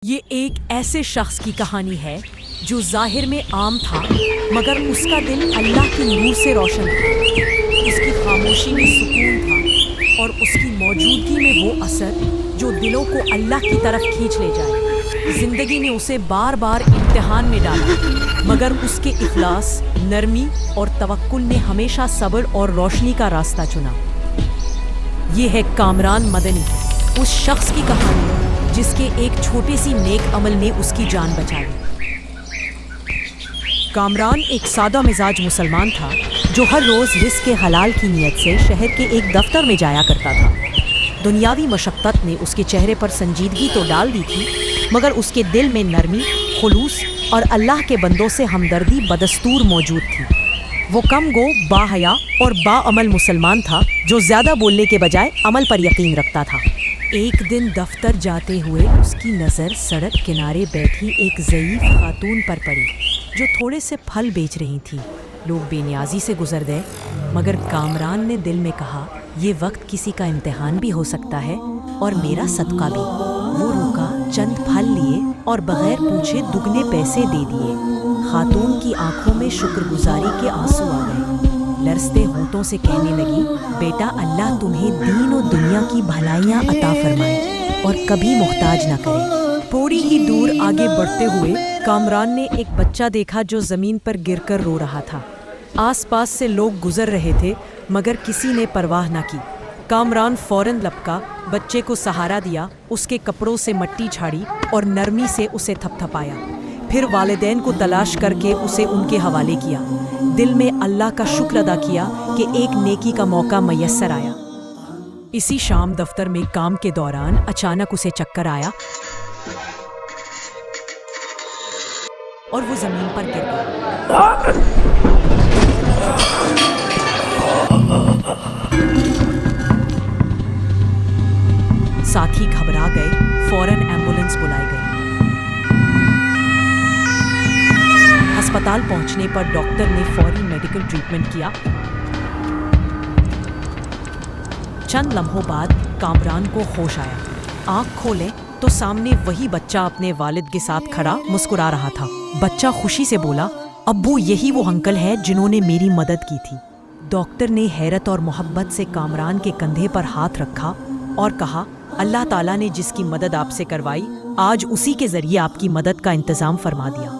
یہ ایک ایسے شخص کی کہانی ہے جو ظاہر میں عام تھا مگر اس کا دل اللہ کی نور سے روشن تھا۔ اس کی خاموشی میں سکون تھا اور اس کی موجودگی میں وہ اثر جو دلوں کو اللہ کی طرف کھینچ لے جائے۔ زندگی نے اسے بار بار امتحان میں ڈالا مگر اس کے اخلاص، نرمی اور توکل نے ہمیشہ صبر اور روشنی کا راستہ چنا۔ یہ ہے کامران مدنی، اس شخص کی کہانی جس کے ایک چھوٹے سی نیک عمل نے اس کی جان بچا لی۔ کامران ایک سادہ مزاج مسلمان تھا جو ہر روز رزق کے حلال کی نیت سے شہر کے ایک دفتر میں جایا کرتا تھا۔ دنیاوی مشقت نے اس کے چہرے پر سنجیدگی تو ڈال دی تھی مگر اس کے دل میں نرمی، خلوص اور اللہ کے بندوں سے ہمدردی بدستور موجود تھی۔ وہ کم گو، باحیا اور باعمل مسلمان تھا جو زیادہ بولنے کے بجائے عمل پر یقین رکھتا تھا۔ ایک دن دفتر جاتے ہوئے اس کی نظر سڑک کنارے بیٹھی ایک ضعیف خاتون پر پڑی جو تھوڑے سے پھل بیچ رہی تھی۔ لوگ بے نیازی سے گزر گئے مگر کامران نے دل میں کہا، یہ وقت کسی کا امتحان بھی ہو سکتا ہے اور میرا صدقہ بھی۔ وہ رکا، چند پھل لیے اور بغیر پوچھے دگنے پیسے دے دیے۔ خاتون کی آنکھوں میں شکر گزاری کے آنسو آ گئے۔ لرزتے ہونٹوں سے کہنے لگی، بیٹا اللہ تمہیں دین و دنیا کی بھلائیاں عطا فرمائے اور کبھی محتاج نہ کرے۔ تھوڑی ہی دور آگے بڑھتے ہوئے کامران نے ایک بچہ دیکھا جو زمین پر گر کر رو رہا تھا۔ آس پاس سے لوگ گزر رہے تھے مگر کسی نے پرواہ نہ کی۔ کامران فوراً لپکا، بچے کو سہارا دیا، اس کے کپڑوں سے مٹی جھاڑی اور نرمی سے اسے تھپ تھپایا۔ پھر والدین کو تلاش کر کے اسے ان کے حوالے کیا۔ دل میں اللہ کا شکر ادا کیا کہ ایک نیکی کا موقع میسر آیا۔ اسی شام دفتر میں کام کے دوران اچانک اسے چکر آیا اور وہ زمین پر گر گیا۔ ساتھی گھبرا گئے، فوراً ایمبولینس بلائی گئی۔ ہسپتال پہنچنے پر ڈاکٹر نے فوری میڈیکل ٹریٹمنٹ کیا۔ چند لمحوں بعد کامران کو ہوش آیا۔ آنکھ کھولے تو سامنے وہی بچہ اپنے والد کے ساتھ کھڑا مسکرا رہا تھا۔ بچہ خوشی سے بولا، ابو یہی وہ انکل ہے جنہوں نے میری مدد کی تھی۔ ڈاکٹر نے حیرت اور محبت سے کامران کے کندھے پر ہاتھ رکھا اور کہا، اللہ تعالیٰ نے جس کی مدد آپ سے کروائی آج اسی کے ذریعے آپ کی مدد کا انتظام فرما دیا۔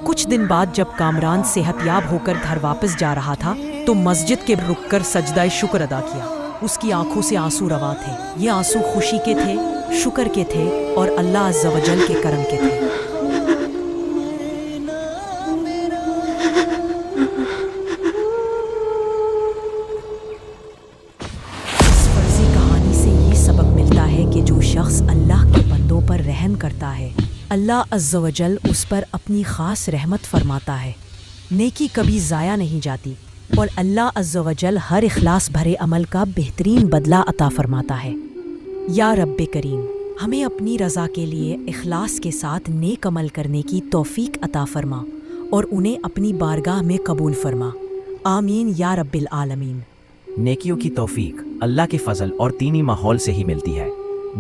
کچھ دن بعد جب کامران صحت یاب ہو کر گھر واپس جا رہا تھا تو مسجد کے رک کر سجدہ شکر ادا کیا۔ اس کی آنکھوں سے آنسو رواں تھے۔ یہ آنسو خوشی کے تھے، شکر کے تھے اور اللہ عز و جل کے کرم کے تھے۔ اس فرضی کہانی سے یہ سبق ملتا ہے کہ جو شخص اللہ کے بندوں پر رحم کرتا ہے، اللہ عز و جل اس پر اپنی خاص رحمت فرماتا ہے۔ نیکی کبھی ضائع نہیں جاتی اور اللہ عز و جل ہر اخلاص بھرے عمل کا بہترین بدلہ عطا فرماتا ہے۔ یا رب کریم، ہمیں اپنی رضا کے لیے اخلاص کے ساتھ نیک عمل کرنے کی توفیق عطا فرما اور انہیں اپنی بارگاہ میں قبول فرما۔ آمین یا رب العالمین۔ نیکیوں کی توفیق اللہ کے فضل اور دینی ماحول سے ہی ملتی ہے۔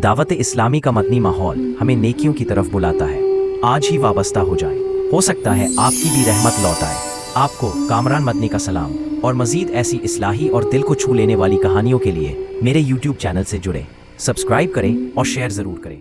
دعوت اسلامی کا مدنی ماحول ہمیں نیکیوں کی طرف بلاتا ہے۔ آج ہی وابستہ ہو جائیں، ہو سکتا ہے آپ کی بھی رحمت لوٹ آئے۔ آپ کو کامران مدنی کا سلام اور مزید ایسی اصلاحی اور دل کو چھو لینے والی کہانیوں کے لیے میرے YouTube چینل سے جڑیں، سبسکرائب کریں اور شیئر ضرور کریں۔